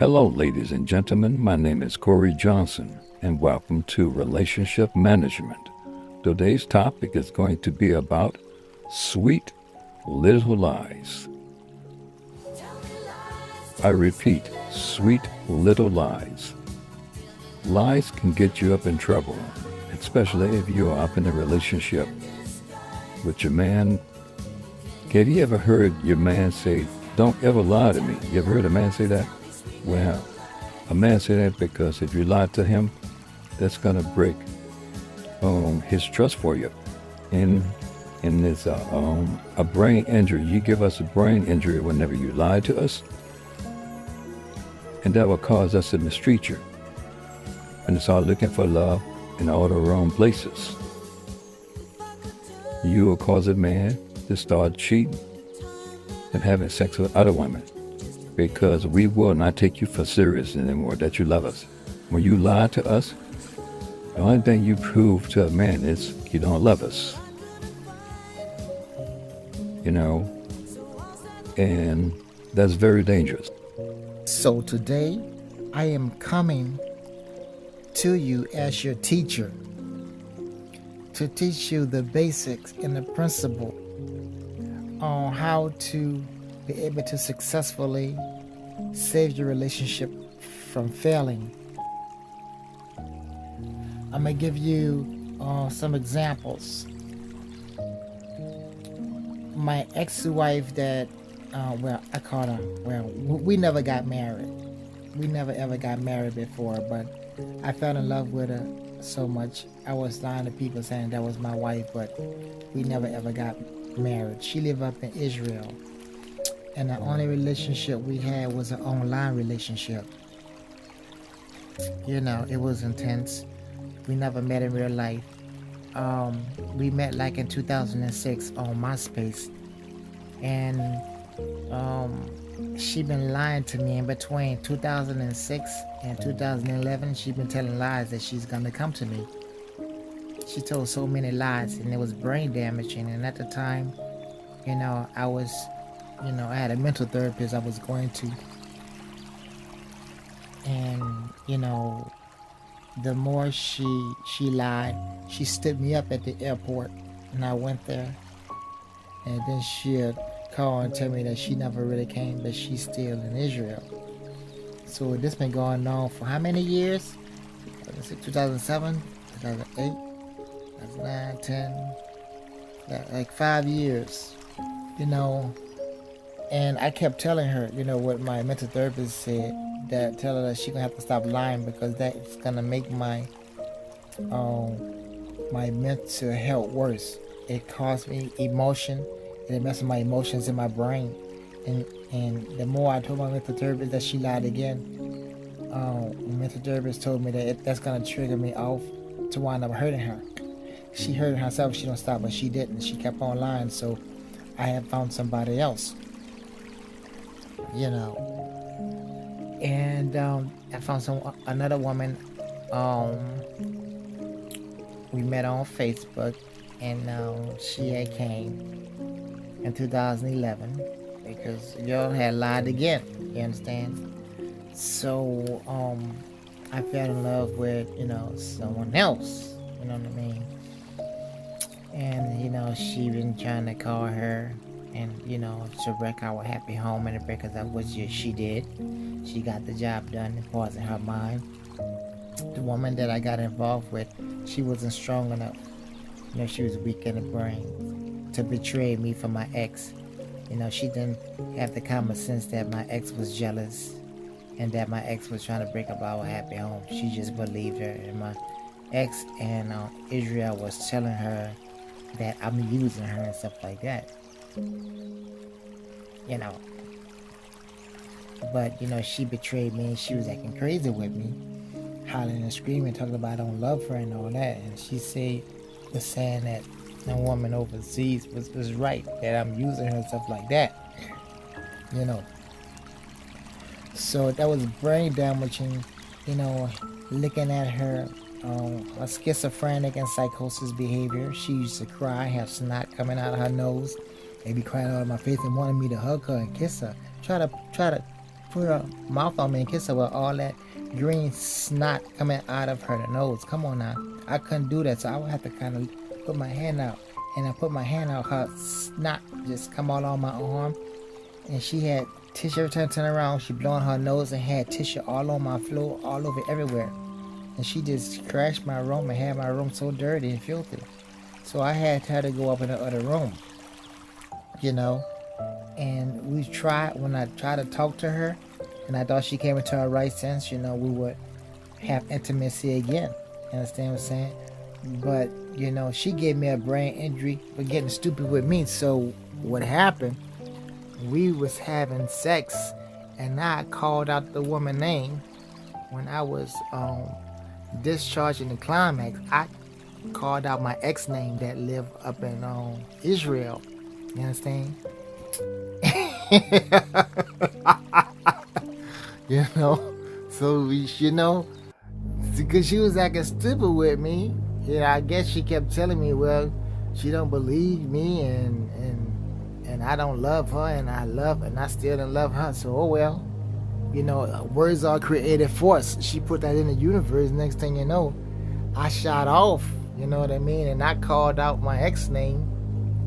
Hello, ladies and gentlemen. My name is Corey Johnson, and welcome to Relationship Management. Today's topic is going to be about sweet little lies. I repeat, sweet little lies. Lies can get you up in trouble, especially if you are up in a relationship with your man. Have you ever heard your man say, "Don't ever lie to me"? You ever heard a man say that? Well, a man say that because if you lie to him, that's gonna break his trust for you. And it's a brain injury. You give us a brain injury whenever you lie to us, and that will cause us to mistreat you. And it's all looking for love in all the wrong places. You will cause a man to start cheating and having sex with other women, because we will not take you for serious anymore that you love us. When you lie to us, the only thing you prove to a man is you don't love us. And that's very dangerous. So today, I am coming to you as your teacher to teach you the basics and the principle on how to be able to successfully save your relationship from failing. I'm going to give you some examples. My ex-wife that, I call her, we never got married. We never ever got married before, but I fell in love with her so much. I was lying to people saying that was my wife, but we never ever got married. She lived up in Israel, and the only relationship we had was an online relationship. It was intense. We never met in real life. We met like in 2006 on MySpace, and she been lying to me in between 2006 and 2011. She been telling lies that she's gonna come to me. She told so many lies, and it was brain damaging. And at the time, I was, I had a mental therapist I was going to, and the more she lied, she stood me up at the airport, and I went there, and then she'd call and tell me that she never really came, but she's still in Israel. So this been going on for how many years? 2007, 2008, 2009, 10, like 5 years, and I kept telling her, what my mental therapist said, that tell her that she gonna have to stop lying, because that's gonna make my mental health worse. It caused me emotion, and it messed with my emotions in my brain. And the more I told my mental therapist that she lied again, the mental therapist told me that that's gonna trigger me off to wind up hurting her. She hurt herself, she don't stop, but she didn't. She kept on lying, so I had found somebody else. And I found another woman. We met on Facebook, and she had came in 2011 because y'all had lied again. You understand? So I fell in love with someone else. You know what I mean? And she been trying to call her, and to wreck our happy home and to break us up, which she did. She got the job done and was in her mind. The woman that I got involved with, she wasn't strong enough. She was weak in the brain to betray me for my ex. She didn't have the common sense that my ex was jealous and that my ex was trying to break up our happy home. She just believed her, and my ex in Israel was telling her that I'm using her and stuff like that. But she betrayed me, and she was acting crazy with me, hollering and screaming, talking about I don't love her and all that. And she was saying that a woman overseas was right, that I'm using her and stuff like that. So that was brain damaging, looking at her a schizophrenic and psychosis behavior. She used to cry, have snot coming out of her nose, maybe crying out of my face, and wanted me to hug her and kiss her. Try to put her mouth on me and kiss her with all that green snot coming out of her nose. Come on now. I couldn't do that, so I would have to kind of put my hand out. And I put my hand out, her snot just come all on my arm. And she had tissue every time I turned around. She blowing her nose and had tissue all on my floor, all over everywhere. And she just crashed my room and had my room so dirty and filthy. So I had her to go up in the other room, you know. And we tried, when I tried to talk to her, and I thought she came into her right sense, you know, we would have intimacy again. You understand what I'm saying? But, you know, she gave me a brain injury for getting stupid with me. So what happened, we was having sex, and I called out the woman's name when I was discharging the climax. I called out my ex name that lived up in Israel. You understand? You know, so we, you know, because she was acting stupid with me. Yeah, I guess she kept telling me, well, she don't believe me, and I don't love her, and I still don't love her. So oh well, you know, words are creative force. She put that in the universe. Next thing you know, I shot off. You know what I mean? And I called out my ex name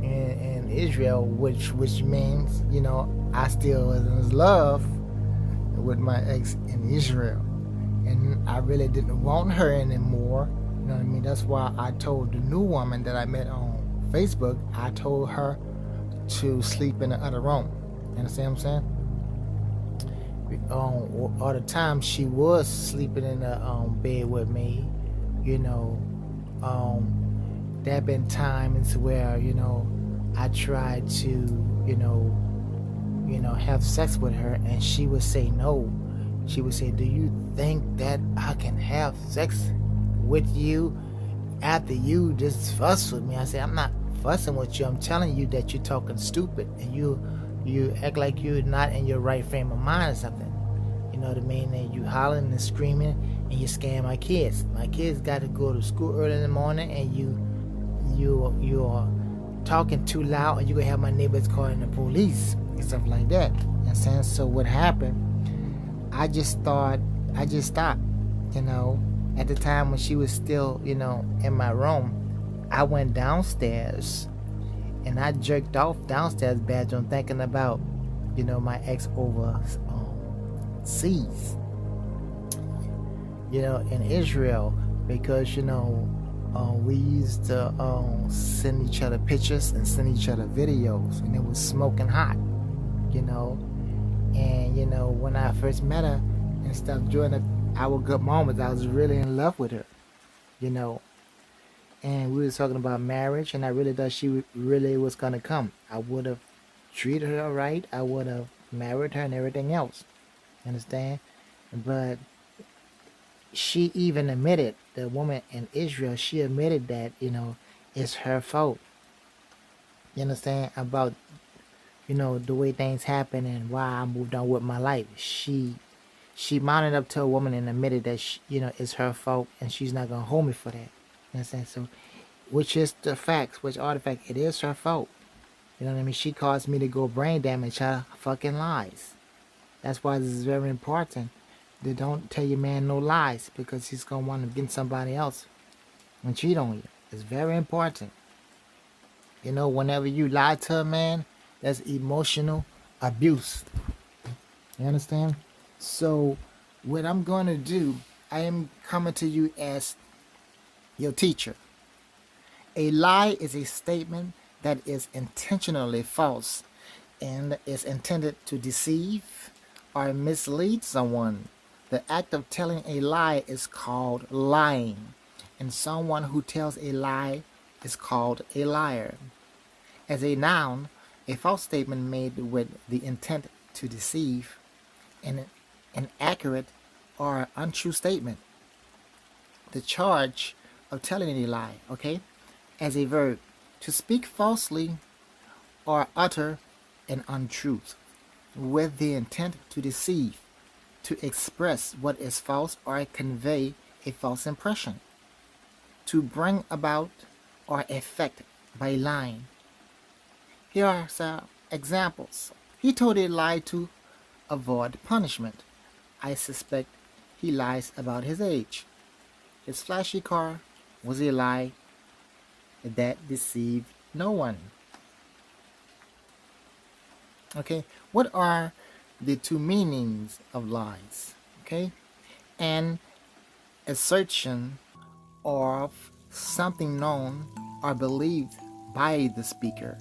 in Israel, which means, you know, I still was in love with my ex in Israel, and I really didn't want her anymore. You know what I mean? That's why I told the new woman that I met on Facebook, I told her to sleep in the other room. You understand what I'm saying? All the time she was sleeping in the bed with me, you know. There have been times where, you know, I tried to, you know, have sex with her, and she would say no. She would say, do you think that I can have sex with you after you just fuss with me? I said, I'm not fussing with you. I'm telling you that you're talking stupid, and you act like you're not in your right frame of mind or something. You know what I mean? And you hollering and screaming, and you scaring my kids. My kids got to go to school early in the morning, and you are talking too loud, and you gonna have my neighbors calling the police and stuff like that. You know what I'm saying? So what happened, I just stopped, you know. At the time when she was still, you know, in my room, I went downstairs and I jerked off downstairs bedroom, thinking about, you know, my ex overseas, you know, in Israel, because, you know, we used to send each other pictures and send each other videos, and it was smoking hot, you know. And, you know, when I first met her and stuff, during our good moments, I was really in love with her, you know. And we was talking about marriage, and I really thought she really was gonna come. I would have treated her right. I would have married her and everything else. Understand? But she even admitted, the woman in Israel, she admitted that, you know, it's her fault. You understand? About, you know, the way things happen and why I moved on with my life. She mounted up to a woman and admitted that you know, it's her fault, and she's not gonna hold me for that. You understand? So, which is the facts, which are the facts. It is her fault. You know what I mean? She caused me to go brain damage. Her fucking lies. That's why this is very important. They don't tell your man no lies, because he's gonna want to get somebody else and cheat on you. It's very important. You know, whenever you lie to a man, that's emotional abuse. You understand? So, what I'm going to do, I am coming to you as your teacher. A lie is a statement that is intentionally false and is intended to deceive or mislead someone. The act of telling a lie is called lying, and someone who tells a lie is called a liar. As a noun, a false statement made with the intent to deceive, and an accurate or untrue statement. The charge of telling a lie, okay? As a verb, to speak falsely or utter an untruth with the intent to deceive, to express what is false or convey a false impression, to bring about or effect by lying. Here are some examples. He told a lie to avoid punishment. I suspect he lies about his age. His flashy car was a lie that deceived no one. Okay, what are the two meanings of lies? Okay, an assertion of something known or believed by the speaker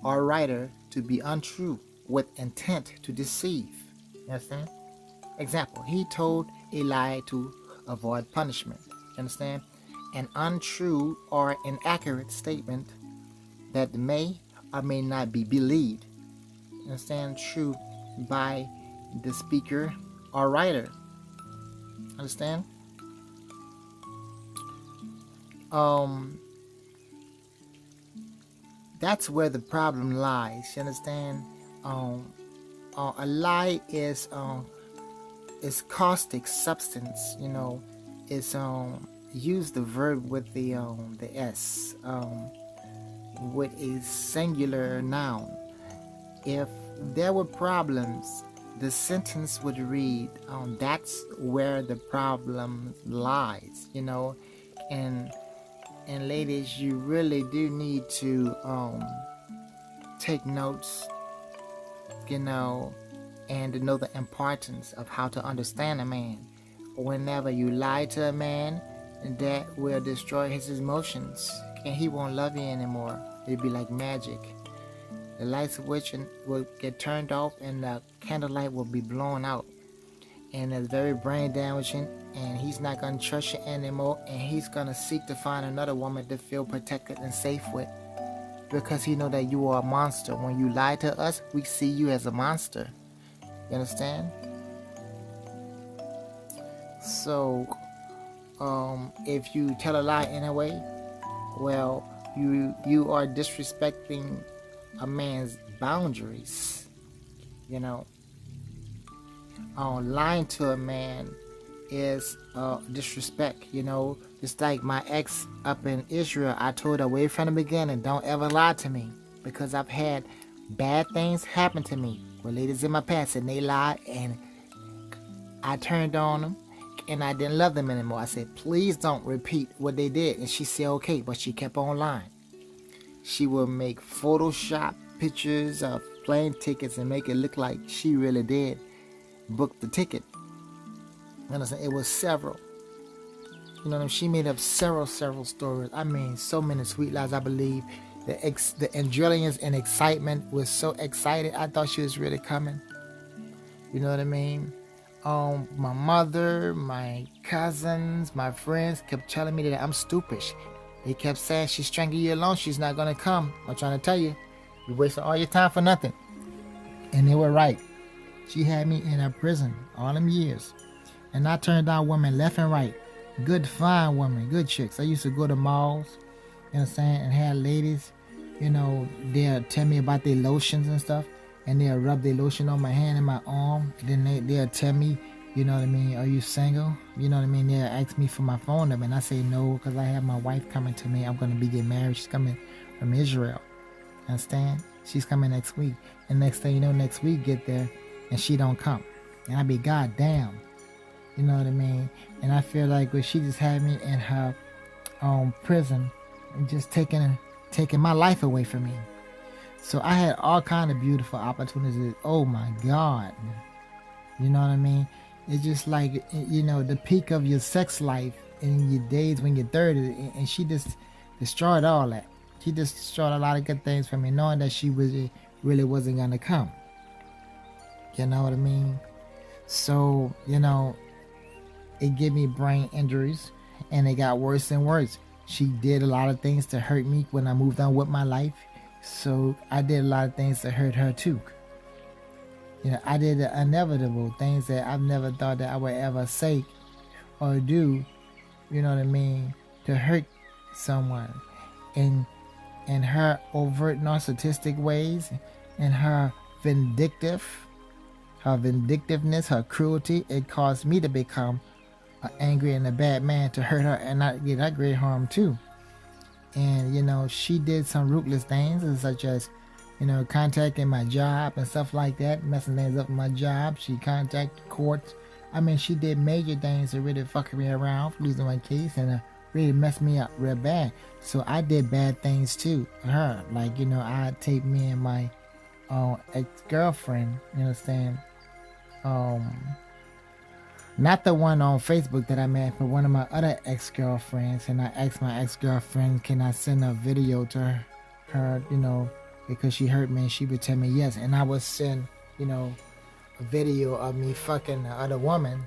or writer to be untrue with intent to deceive. You understand? Example, he told a lie to avoid punishment. You understand? An untrue or inaccurate statement that may or may not be believed. You understand? True by the speaker or writer. Understand? Um, that's where the problem lies. You understand? A lie is caustic substance. You know, it's use the verb with the s with a singular noun. If there were problems, the sentence would read, "That's where the problem lies." You know, and ladies, you really do need to take notes, you know, and to know the importance of how to understand a man. Whenever you lie to a man, that will destroy his emotions, and he won't love you anymore. It'll be like magic. The light switch will get turned off, and the candlelight will be blown out, and it's very brain damaging. And he's not gonna trust you anymore, and he's gonna seek to find another woman to feel protected and safe with, because he know that you are a monster. When you lie to us, we see you as a monster. You understand? So, if you tell a lie anyway, well, you are disrespecting a man's boundaries. You know, lying to a man is disrespect. You know, just like my ex up in Israel, I told her way from the beginning, don't ever lie to me, because I've had bad things happen to me with ladies in my past, and they lied, and I turned on them, and I didn't love them anymore. I said, please don't repeat what they did. And she said okay, but she kept on lying. She would make Photoshop pictures of plane tickets and make it look like she really did book the ticket. You understand? It was several. You know, she made up several stories. I mean, so many sweet lies. I believe the adrenaline and excitement was so excited. I thought she was really coming. You know what I mean? My mother, my cousins, my friends kept telling me that I'm stupid. They kept saying, she's stringing you along, she's not gonna come. I'm trying to tell you, you're wasting all your time for nothing. And they were right. She had me in a prison all them years. And I turned down women left and right. Good, fine women, good chicks. I used to go to malls, you know what I'm saying, and have ladies, you know, they'll tell me about their lotions and stuff. And they'll rub their lotion on my hand and my arm. And then they'll tell me, you know what I mean, are you single? You know what I mean? They'll ask me for my phone number. And I say no, because I have my wife coming to me. I'm going to be getting married. She's coming from Israel. Understand? She's coming next week. And next thing you know, next week get there and she don't come. And I be, God damn. You know what I mean? And I feel like well, she just had me in her prison and just taking my life away from me. So I had all kind of beautiful opportunities. Oh my God. You know what I mean? It's just like, you know, the peak of your sex life in your days when you're 30. And she just destroyed all that. She just destroyed a lot of good things for me, knowing that she really wasn't going to come. You know what I mean? So, you know, it gave me brain injuries, and it got worse and worse. She did a lot of things to hurt me when I moved on with my life. So I did a lot of things to hurt her too. You know, I did the inevitable things that I've never thought that I would ever say or do, you know what I mean, to hurt someone. And her overt narcissistic ways and her vindictiveness, her cruelty, it caused me to become an angry and a bad man to hurt her and not get that great harm too. And you know, she did some ruthless things, such as contacting my job and stuff like that, messing things up in my job. She contacted courts. I mean, she did major things to really fuck me around, losing my case, and really messed me up real bad. So I did bad things too to her. Like, I taped me and my ex-girlfriend, not the one on Facebook that I met, but one of my other ex-girlfriends. And I asked my ex-girlfriend, can I send a video to her, because she hurt me, and she would tell me yes. And I would send, a video of me fucking the other woman.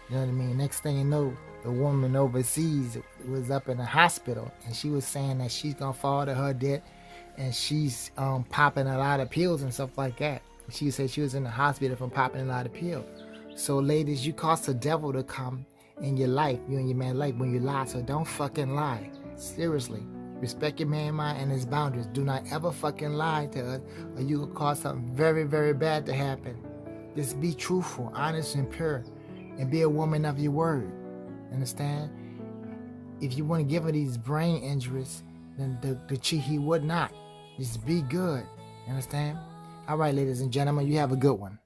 You know what I mean? Next thing you know, the woman overseas was up in the hospital, and she was saying that she's gonna fall to her death, and she's popping a lot of pills and stuff like that. She said she was in the hospital from popping a lot of pills. So ladies, you cause the devil to come in your life, you and your man's life, when you lie. So don't fucking lie. Seriously. Respect your man mind and his boundaries. Do not ever fucking lie to us, or you will cause something very, very bad to happen. Just be truthful, honest, and pure, and be a woman of your word. Understand? If you want to give her these brain injuries, then the cheat, he would not. Just be good. Understand? All right, ladies and gentlemen, you have a good one.